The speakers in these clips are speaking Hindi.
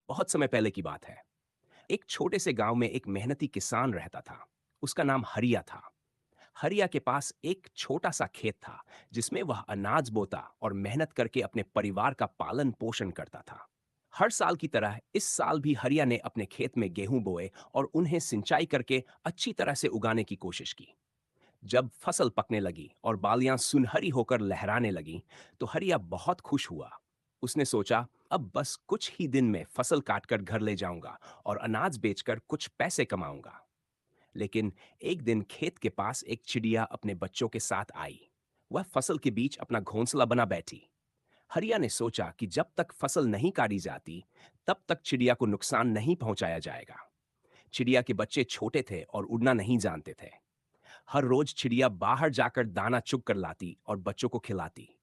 बहुत समय पहले की बात है। एक छोटे से गांव में एक मेहनती किसान रहता था। उसका नाम हरिया था। हरिया के पास एक छोटा सा खेत था, जिसमें वह अनाज बोता और मेहनत करके अपने परिवार का पालन पोषण करता था। हर साल की तरह इस साल भी हरिया ने अपने खेत में गेहूं बोए और उन्हें सिंचाई करके अच्छी तरह से उगाने की कोशिश की। जब फसल पकने लगी और बालियां सुनहरी होकर लहराने लगीं, तो हरिया बहुत खुश हुआ। उसने सोचा, अब बस कुछ ही दिन में फसल काटकर घर ले जाऊंगा और अनाज बेचकर कुछ पैसे कमाऊंगा। लेकिन एक दिन खेत के पास एक चिड़िया अपने बच्चों के साथ आई। वह फसल के बीच अपना घोंसला बना बैठी। हरिया ने सोचा कि जब तक फसल नहीं काटी जाती, तब तक चिड़िया को नुकसान नहीं पहुंचाया जाएगा। चिड़िया के बच्चे छोटे थे और उड़ना नहीं जानते थे। हर रोज चिड़िया बाहर जाकर दाना चुग कर लाती और बच्चों को खिलाती।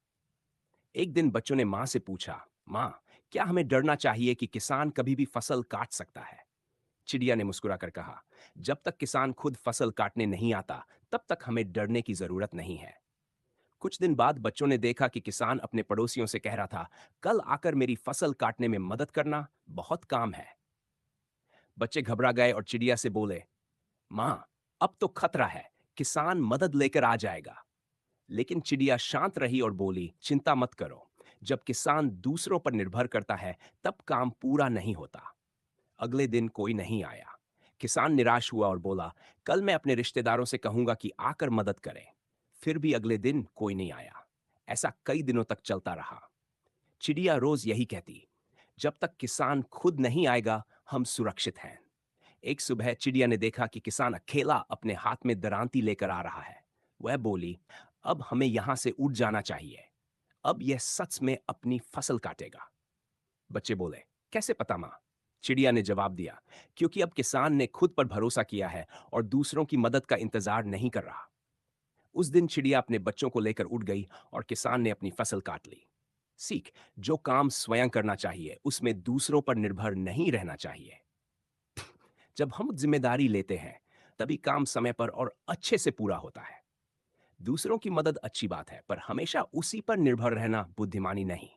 एक दिन बच्चों ने माँ से पूछा, माँ, क्या हमें डरना चाहिए कि किसान कभी भी फसल काट सकता है? चिड़िया ने मुस्कुराकर कहा, जब तक किसान खुद फसल काटने नहीं आता, तब तक हमें डरने की जरूरत नहीं है। कुछ दिन बाद बच्चों ने देखा कि किसान अपने पड़ोसियों से कह रहा था, कल आकर मेरी फसल काटने में मदद करना, बहुत काम है। बच्चे घबरा गए और चिड़िया से बोले, माँ, अब तो खतरा है, किसान मदद लेकर आ जाएगा। लेकिन चिड़िया शांत रही और बोली, चिंता मत करो। जब किसान दूसरों पर निर्भर करता है, तब काम पूरा नहीं होता। अगले दिन कोई नहीं आया। किसान निराश हुआ और बोला, कल मैं अपने रिश्तेदारों से कहूंगा कि आकर मदद करें। फिर भी अगले दिन कोई नहीं आया। ऐसा कई दिनों तक चलता रहा। चिड़िया रोज यही कहती, जब तक किसान खुद नहीं आएगा, हम सुरक्षित हैं। एक सुबह चिड़िया ने देखा कि किसान अकेला अपने हाथ में दरांती लेकर आ रहा है। वह बोली, अब हमें यहां से उड़ जाना चाहिए। अब यह सच में अपनी फसल काटेगा। बच्चे बोले, कैसे पता मां? चिड़िया ने जवाब दिया, क्योंकि अब किसान ने खुद पर भरोसा किया है और दूसरों की मदद का इंतजार नहीं कर रहा। उस दिन चिड़िया अपने बच्चों को लेकर उड़ गई और किसान ने अपनी फसल काट ली। सीख, जो काम स्वयं करना चाहिए, उसमें दूसरों पर निर्भर नहीं रहना चाहिए। जब हम जिम्मेदारी लेते हैं, तभी काम समय पर और अच्छे से पूरा होता है। दूसरों की मदद अच्छी बात है, पर हमेशा उसी पर निर्भर रहना बुद्धिमानी नहीं।